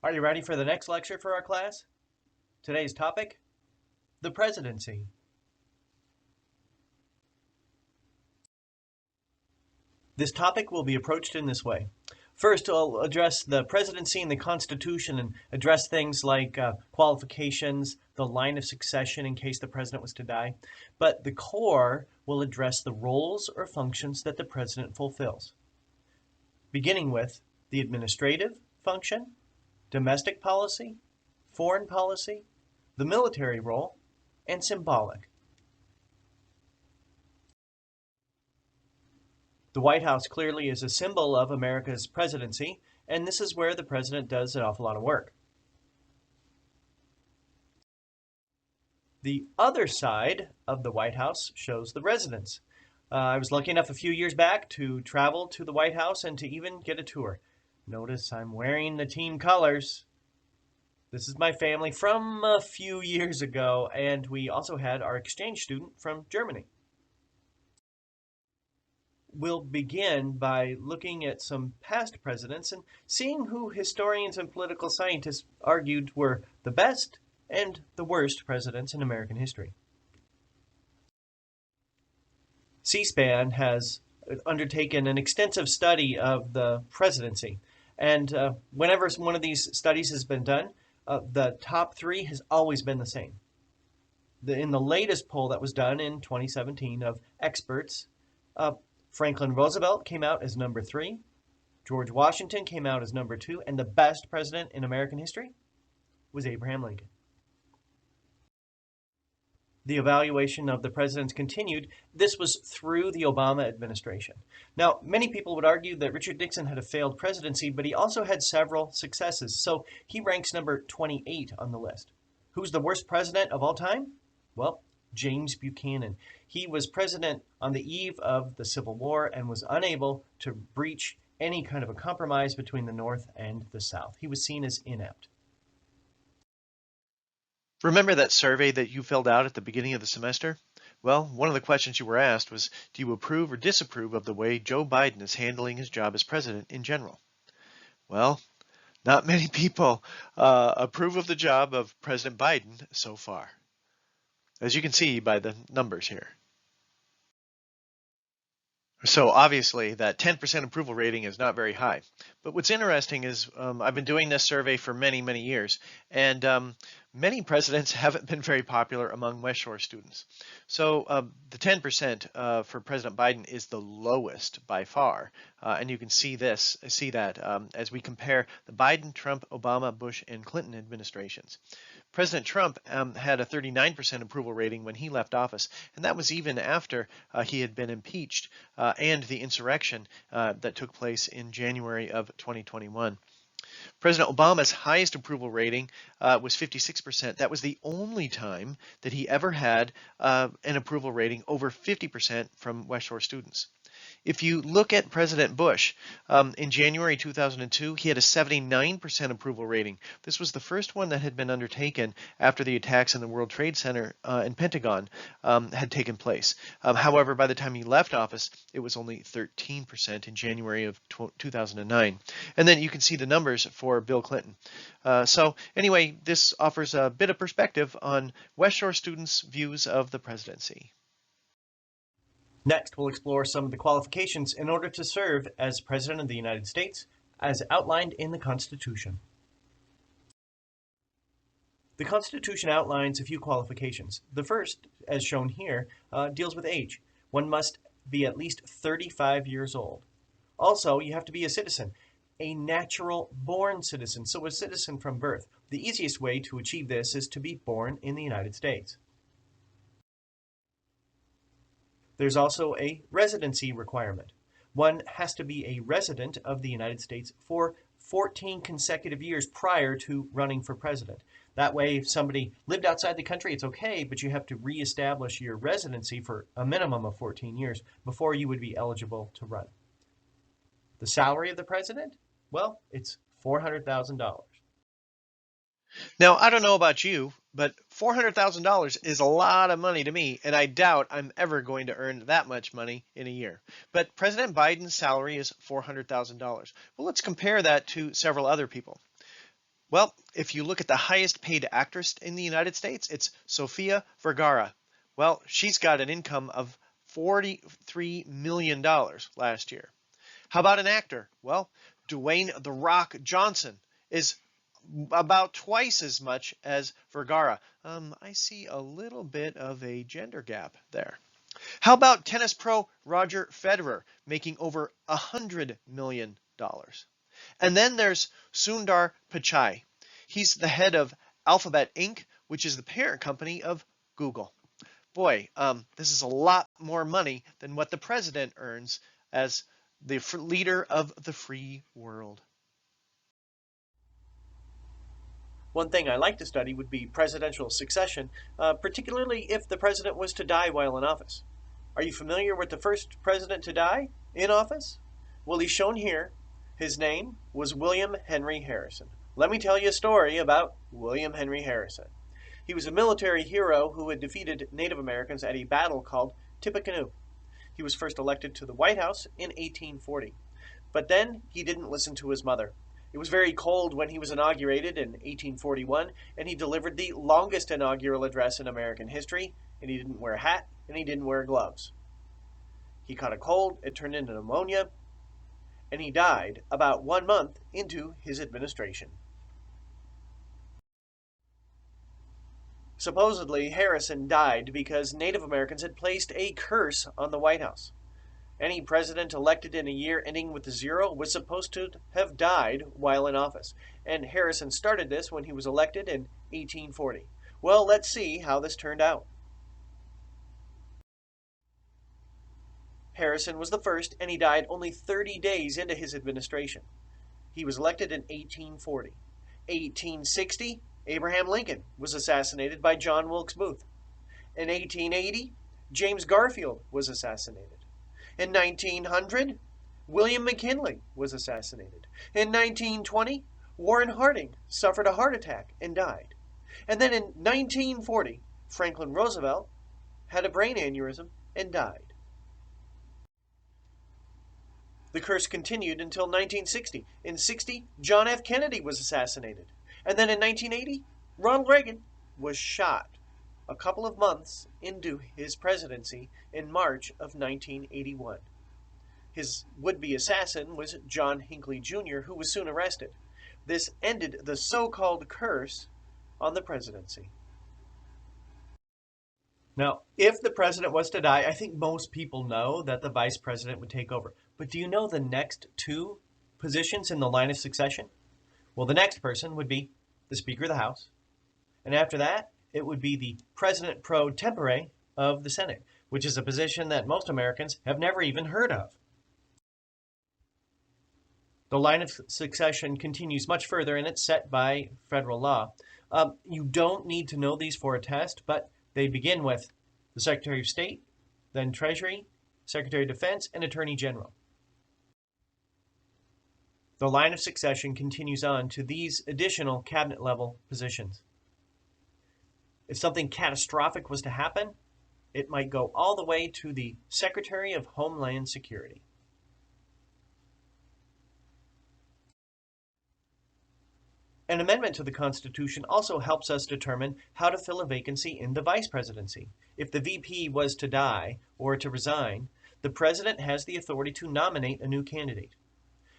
Are you ready for the next lecture for our class? Today's topic, the presidency. This topic will be approached in this way. First, I'll address the presidency and the Constitution and address things like qualifications, the line of succession in case the president was to die. But the core will address the roles or functions that the president fulfills, beginning with the administrative function, domestic policy, foreign policy, the military role, and symbolic. The White House clearly is a symbol of America's presidency, and this is where the president does an awful lot of work. The other side of the White House shows the residence. I was lucky enough a few years back to travel to the White House and to even get a tour. Notice I'm wearing the team colors. This is my family from a few years ago, and we also had our exchange student from Germany. We'll begin by looking at some past presidents and seeing who historians and political scientists argued were the best and the worst presidents in American history. C-SPAN has undertaken an extensive study of the presidency, and whenever one of these studies has been done, the top three has always been the same. In the latest poll that was done in 2017 of experts, Franklin Roosevelt came out as number 3, George Washington came out as number 2, and the best president in American history was Abraham Lincoln. The evaluation of the presidents continued. This was through the Obama administration. Now, many people would argue that Richard Nixon had a failed presidency, but he also had several successes, so he ranks number 28 on the list. Who's the worst president of all time? Well, James Buchanan. He was president on the eve of the Civil War and was unable to breach any kind of a compromise between the North and the South. He was seen as inept. Remember that survey that you filled out at the beginning of the semester? Well, one of the questions you were asked was, do you approve or disapprove of the way Joe Biden is handling his job as president in general? Well, not many people approve of the job of President Biden so far, as you can see by the numbers here. So obviously that 10% approval rating is not very high. But what's interesting is I've been doing this survey for many, many years, and many presidents haven't been very popular among West Shore students. So the 10% for President Biden is the lowest by far. And you can see that as we compare the Biden, Trump, Obama, Bush, and Clinton administrations. President Trump had a 39% approval rating when he left office, and that was even after he had been impeached and the insurrection that took place in January of 2021. President Obama's highest approval rating was 56%. That was the only time that he ever had an approval rating over 50% from West Shore students. If you look at President Bush, in January 2002, he had a 79% approval rating. This was the first one that had been undertaken after the attacks in the World Trade Center and Pentagon had taken place. However, by the time he left office, it was only 13% in January of 2009. And then you can see the numbers for Bill Clinton. So anyway, this offers a bit of perspective on West Shore students' views of the presidency. Next, we'll explore some of the qualifications in order to serve as President of the United States, as outlined in the Constitution. The Constitution outlines a few qualifications. The first, as shown here, deals with age. One must be at least 35 years old. Also, you have to be a citizen, a natural-born citizen, so a citizen from birth. The easiest way to achieve this is to be born in the United States. There's also a residency requirement. One has to be a resident of the United States for 14 consecutive years prior to running for president. That way, if somebody lived outside the country, it's okay, but you have to reestablish your residency for a minimum of 14 years before you would be eligible to run. The salary of the president? Well, it's $400,000. Now, I don't know about you, but $400,000 is a lot of money to me, and I doubt I'm ever going to earn that much money in a year. But President Biden's salary is $400,000. Well, let's compare that to several other people. Well, if you look at the highest paid actress in the United States, it's Sofia Vergara. Well, she's got an income of $43 million last year. How about an actor? Well, Dwayne "The Rock" Johnson is about twice as much as Vergara. I see a little bit of a gender gap there. How about tennis pro Roger Federer making over $100 million? And then there's Sundar Pichai. He's the head of Alphabet Inc., which is the parent company of Google. Boy, this is a lot more money than what the president earns as the leader of the free world. One thing I like to study would be presidential succession, particularly if the president was to die while in office. Are you familiar with the first president to die in office? Well, he's shown here. His name was William Henry Harrison. Let me tell you a story about William Henry Harrison. He was a military hero who had defeated Native Americans at a battle called Tippecanoe. He was first elected to the White House in 1840. But then he didn't listen to his mother. It was very cold when he was inaugurated in 1841, and he delivered the longest inaugural address in American history, and he didn't wear a hat, and he didn't wear gloves. He caught a cold, it turned into pneumonia, and he died about 1 month into his administration. Supposedly, Harrison died because Native Americans had placed a curse on the White House. Any president elected in a year ending with a 0 was supposed to have died while in office, and Harrison started this when he was elected in 1840. Well, let's see how this turned out. Harrison was the first, and he died only 30 days into his administration. He was elected in 1840. 1860, Abraham Lincoln was assassinated by John Wilkes Booth. In 1880, James Garfield was assassinated. In 1900, William McKinley was assassinated. In 1920, Warren Harding suffered a heart attack and died. And then in 1940, Franklin Roosevelt had a brain aneurysm and died. The curse continued until 1960. In 60, John F. Kennedy was assassinated. And then in 1980, Ronald Reagan was shot a couple of months into his presidency in March of 1981. His would-be assassin was John Hinckley Jr., who was soon arrested. This ended the so-called curse on the presidency. Now, if the president was to die, I think most people know that the vice president would take over. But do you know the next two positions in the line of succession? Well, the next person would be the Speaker of the House. And after that, it would be the President pro tempore of the Senate, which is a position that most Americans have never even heard of. The line of succession continues much further, and it's set by federal law. You don't need to know these for a test, but they begin with the Secretary of State, then Treasury, Secretary of Defense, and Attorney General. The line of succession continues on to these additional cabinet-level positions. If something catastrophic was to happen, it might go all the way to the Secretary of Homeland Security. An amendment to the Constitution also helps us determine how to fill a vacancy in the vice presidency. If the VP was to die or to resign, the president has the authority to nominate a new candidate.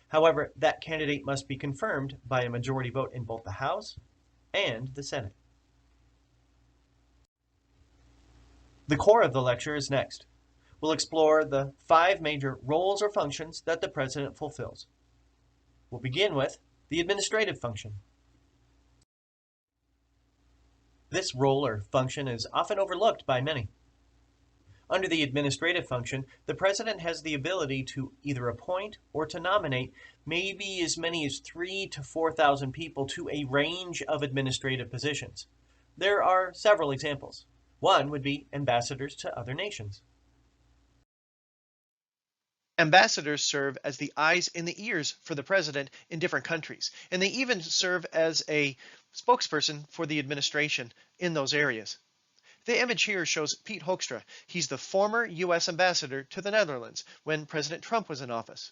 However, that candidate must be confirmed by a majority vote in both the House and the Senate. The core of the lecture is next. We'll explore the 5 major roles or functions that the president fulfills. We'll begin with the administrative function. This role or function is often overlooked by many. Under the administrative function, the president has the ability to either appoint or to nominate maybe as many as 3,000 to 4,000 people to a range of administrative positions. There are several examples. One would be ambassadors to other nations. Ambassadors serve as the eyes and the ears for the president in different countries, and they even serve as a spokesperson for the administration in those areas. The image here shows Pete Hoekstra. He's the former U.S. ambassador to the Netherlands when President Trump was in office.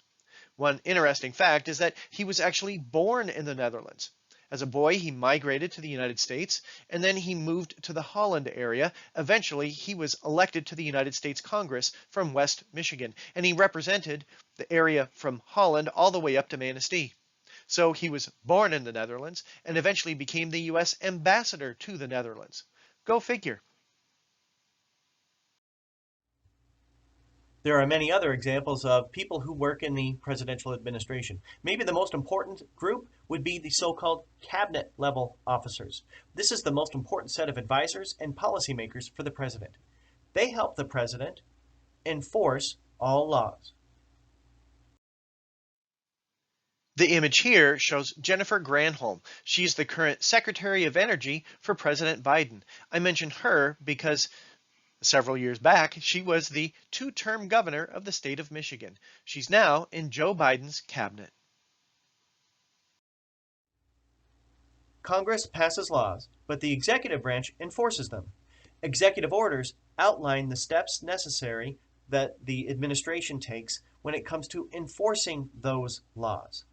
One interesting fact is that he was actually born in the Netherlands. As a boy, he migrated to the United States, and then he moved to the Holland area. Eventually, he was elected to the United States Congress from West Michigan, and he represented the area from Holland all the way up to Manistee. So he was born in the Netherlands and eventually became the U.S. ambassador to the Netherlands. Go figure. There are many other examples of people who work in the presidential administration. Maybe the most important group would be the so-called cabinet level officers. This is the most important set of advisors and policymakers for the president. They help the president enforce all laws. The image here shows Jennifer Granholm. She's the current Secretary of Energy for President Biden. I mentioned her because several years back, she was the two-term governor of the state of Michigan. She's now in Joe Biden's cabinet. Congress passes laws, but the executive branch enforces them. Executive orders outline the steps necessary that the administration takes when it comes to enforcing those laws.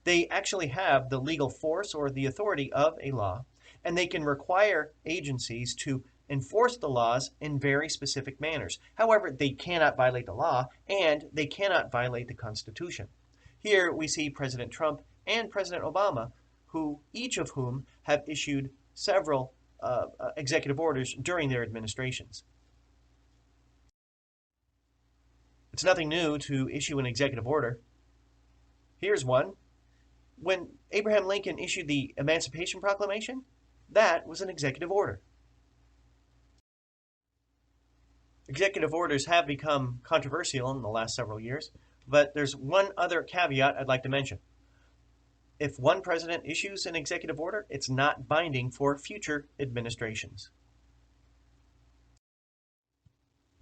They actually have the legal force or the authority of a law, and they can require agencies to enforce the laws in very specific manners. However, they cannot violate the law, and they cannot violate the Constitution. Here we see President Trump and President Obama, each of whom have issued several executive orders during their administrations. It's nothing new to issue an executive order. Here's one. When Abraham Lincoln issued the Emancipation Proclamation, that was an executive order. Executive orders have become controversial in the last several years, but there's one other caveat I'd like to mention. If one president issues an executive order, it's not binding for future administrations.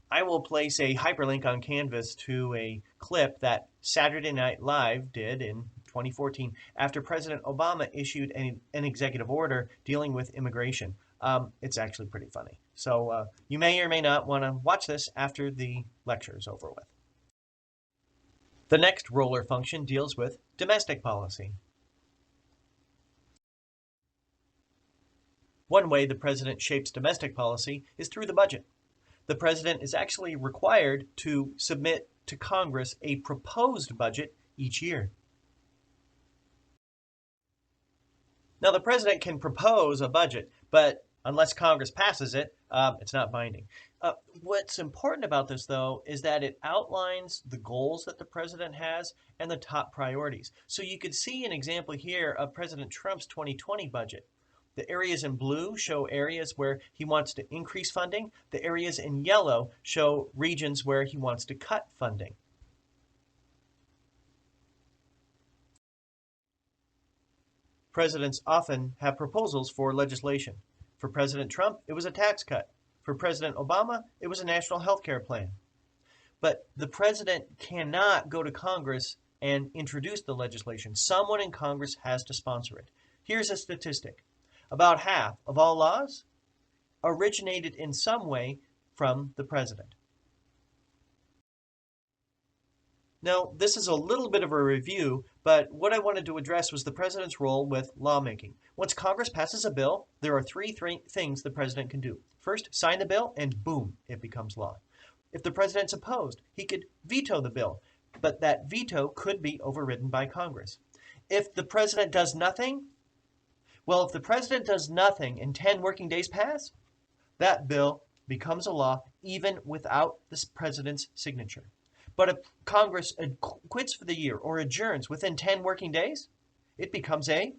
I will place a hyperlink on Canvas to a clip that Saturday Night Live did in 2014 after President Obama issued an executive order dealing with immigration. It's actually pretty funny. So you may or may not want to watch this after the lecture is over with. The next roller function deals with domestic policy. One way the president shapes domestic policy is through the budget. The president is actually required to submit to Congress a proposed budget each year. Now, the president can propose a budget, but unless Congress passes it, it's not binding. What's important about this, though, is that it outlines the goals that the president has and the top priorities. So you could see an example here of President Trump's 2020 budget. The areas in blue show areas where he wants to increase funding. The areas in yellow show regions where he wants to cut funding. Presidents often have proposals for legislation. For President Trump, it was a tax cut. For President Obama, it was a national health care plan. But the president cannot go to Congress and introduce the legislation. Someone in Congress has to sponsor it. Here's a statistic. About half of all laws originated in some way from the president. Now, this is a little bit of a review, but what I wanted to address was the president's role with lawmaking. Once Congress passes a bill, there are three things the president can do. First, sign the bill, and boom, it becomes law. If the president's opposed, he could veto the bill, but that veto could be overridden by Congress. If the president does nothing, if the president does nothing and 10 working days pass, that bill becomes a law even without the president's signature. But if Congress quits for the year or adjourns within 10 working days, it becomes a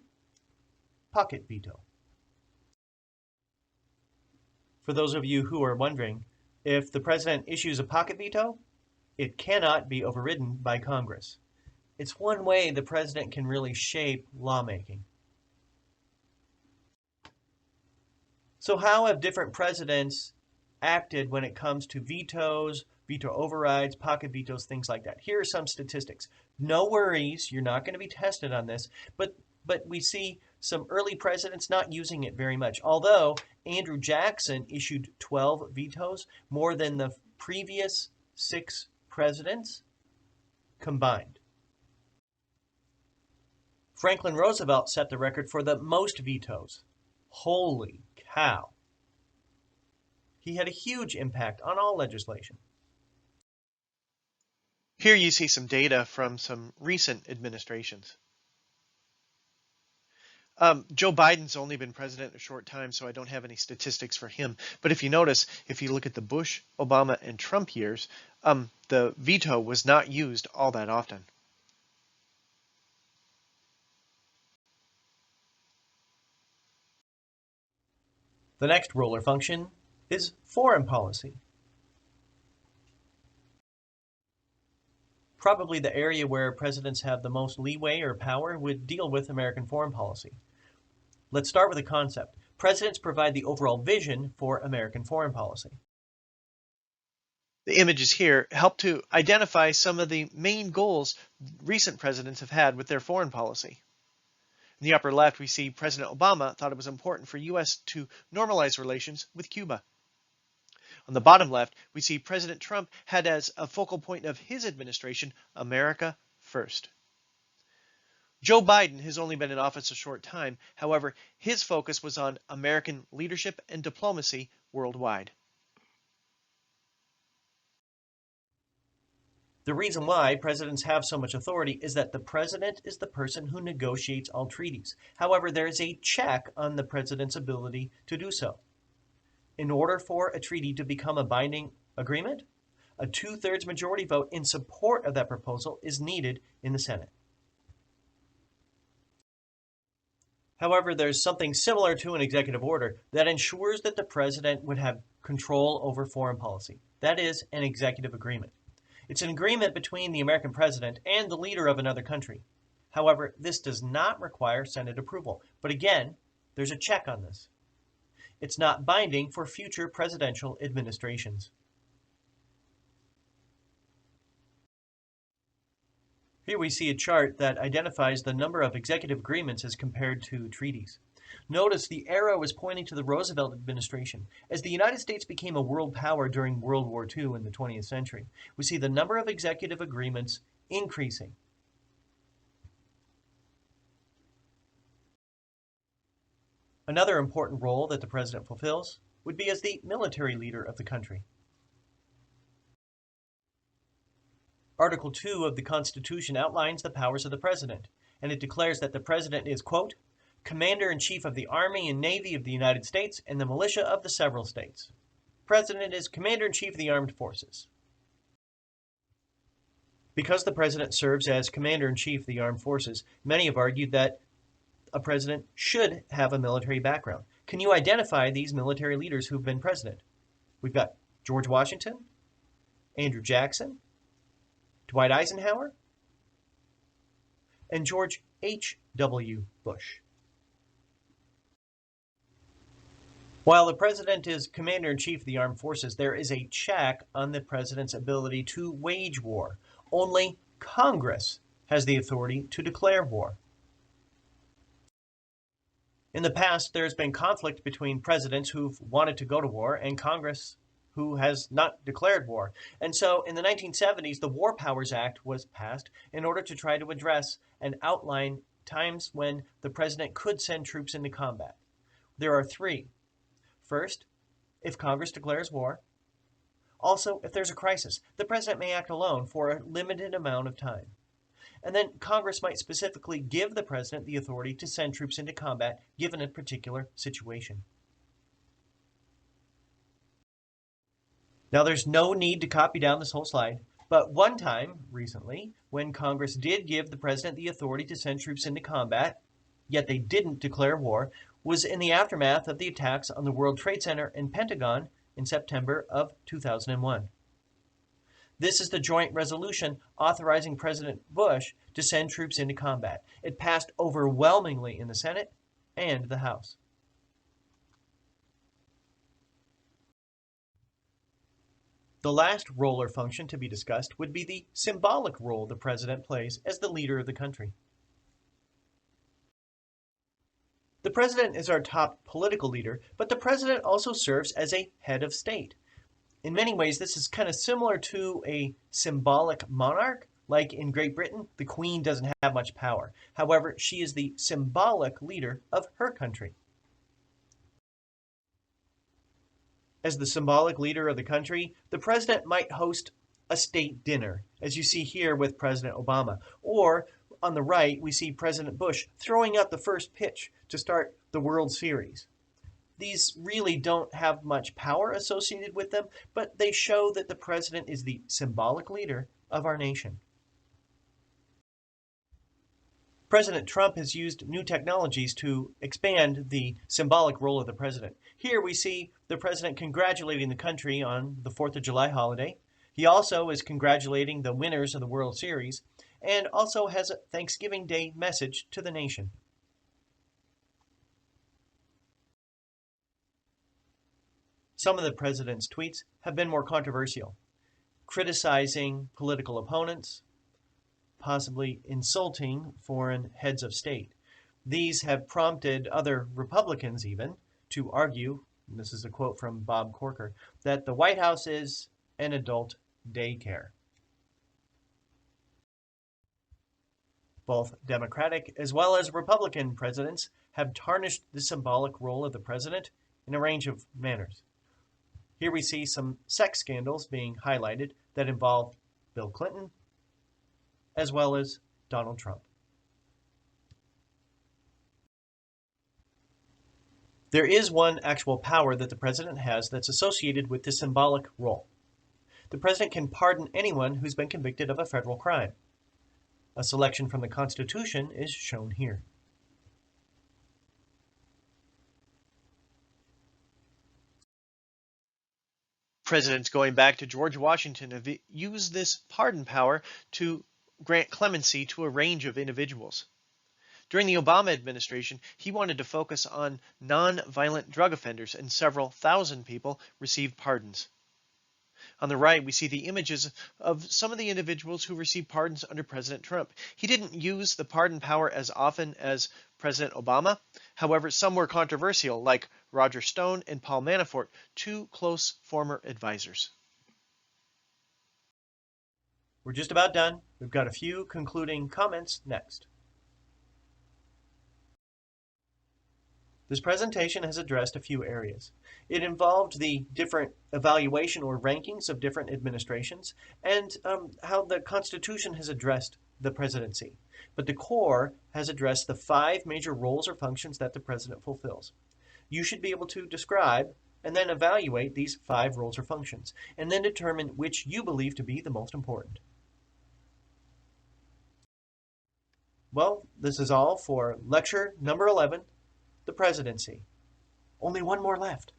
pocket veto. For those of you who are wondering, if the president issues a pocket veto, it cannot be overridden by Congress. It's one way the president can really shape lawmaking. So how have different presidents acted when it comes to vetoes, veto overrides, pocket vetoes, things like that? Here are some statistics. No worries, you're not going to be tested on this, but we see some early presidents not using it very much. Although Andrew Jackson issued 12 vetoes, more than the previous 6 presidents combined. Franklin Roosevelt set the record for the most vetoes. Holy cow. He had a huge impact on all legislation. Here you see some data from some recent administrations. Joe Biden's only been president a short time, so I don't have any statistics for him. But if you notice, if you look at the Bush, Obama, and Trump years, the veto was not used all that often. The next roller function is foreign policy. Probably the area where presidents have the most leeway or power would deal with American foreign policy. Let's start with a concept. Presidents provide the overall vision for American foreign policy. The images here help to identify some of the main goals recent presidents have had with their foreign policy. In the upper left, we see President Obama thought it was important for U.S. to normalize relations with Cuba. On the bottom left, we see President Trump had as a focal point of his administration, America first. Joe Biden has only been in office a short time. However, his focus was on American leadership and diplomacy worldwide. The reason why presidents have so much authority is that the president is the person who negotiates all treaties. However, there is a check on the president's ability to do so. In order for a treaty to become a binding agreement, a 2/3 majority vote in support of that proposal is needed in the Senate. However, there's something similar to an executive order that ensures that the president would have control over foreign policy. That is an executive agreement. It's an agreement between the American president and the leader of another country. However, this does not require Senate approval. But again, there's a check on this. It's not binding for future presidential administrations. Here we see a chart that identifies the number of executive agreements as compared to treaties. Notice the arrow is pointing to the Roosevelt administration. As the United States became a world power during World War II in the 20th century, we see the number of executive agreements increasing. Another important role that the president fulfills would be as the military leader of the country. Article 2 of the Constitution outlines the powers of the president, and it declares that the president is, quote, Commander-in-Chief of the Army and Navy of the United States and the militia of the several states. President is Commander-in-Chief of the Armed Forces. Because the president serves as Commander-in-Chief of the Armed Forces, many have argued that a president should have a military background. Can you identify these military leaders who've been president? We've got George Washington, Andrew Jackson, Dwight Eisenhower, and George H.W. Bush. While the president is Commander-in-Chief of the Armed Forces, there is a check on the president's ability to wage war. Only Congress has the authority to declare war. In the past, there has been conflict between presidents who've wanted to go to war and Congress who has not declared war. And so in the 1970s, the War Powers Act was passed in order to try to address and outline times when the president could send troops into combat. There are three. First, if Congress declares war. Also, if there's a crisis, the president may act alone for a limited amount of time. And then Congress might specifically give the president the authority to send troops into combat given a particular situation. Now, there's no need to copy down this whole slide, but one time recently, when Congress did give the president the authority to send troops into combat, yet they didn't declare war, was in the aftermath of the attacks on the World Trade Center and Pentagon in September of 2001. This is the joint resolution authorizing President Bush to send troops into combat. It passed overwhelmingly in the Senate and the House. The last role or function to be discussed would be the symbolic role the president plays as the leader of the country. The president is our top political leader, but the president also serves as a head of state. In many ways, this is kind of similar to a symbolic monarch, Like in Great Britain, the Queen doesn't have much power. However, she is the symbolic leader of her country. As the symbolic leader of the country, the president might host a state dinner, as you see here with President Obama. Or on the right, we see President Bush throwing out the first pitch to start the World Series. These really don't have much power associated with them, but they show that the president is the symbolic leader of our nation. President Trump has used new technologies to expand the symbolic role of the president. Here we see the president congratulating the country on the 4th of July holiday. He also is congratulating the winners of the World Series and also has a Thanksgiving Day message to the nation. Some of the president's tweets have been more controversial, criticizing political opponents, possibly insulting foreign heads of state. These have prompted other Republicans even to argue, and this is a quote from Bob Corker, that the White House is an adult daycare. Both Democratic as well as Republican presidents have tarnished the symbolic role of the president in a range of manners. Here we see some sex scandals being highlighted that involve Bill Clinton as well as Donald Trump. There is one actual power that the president has that's associated with the symbolic role. The president can pardon anyone who's been convicted of a federal crime. A selection from the Constitution is shown here. Presidents going back to George Washington have used this pardon power to grant clemency to a range of individuals. During the Obama administration, he wanted to focus on non-violent drug offenders, and several thousand people received pardons. On the right, we see the images of some of the individuals who received pardons under President Trump. He didn't use the pardon power as often as President Obama. However, some were controversial, like Roger Stone and Paul Manafort, two close former advisors. We're just about done. We've got a few concluding comments next. This presentation has addressed a few areas. It involved the different evaluation or rankings of different administrations and how the Constitution has addressed the presidency. But the core has addressed the 5 major roles or functions that the president fulfills. You should be able to describe and then evaluate these 5 roles or functions, and then determine which you believe to be the most important. Well, this is all for lecture number 11, the presidency. Only one more left.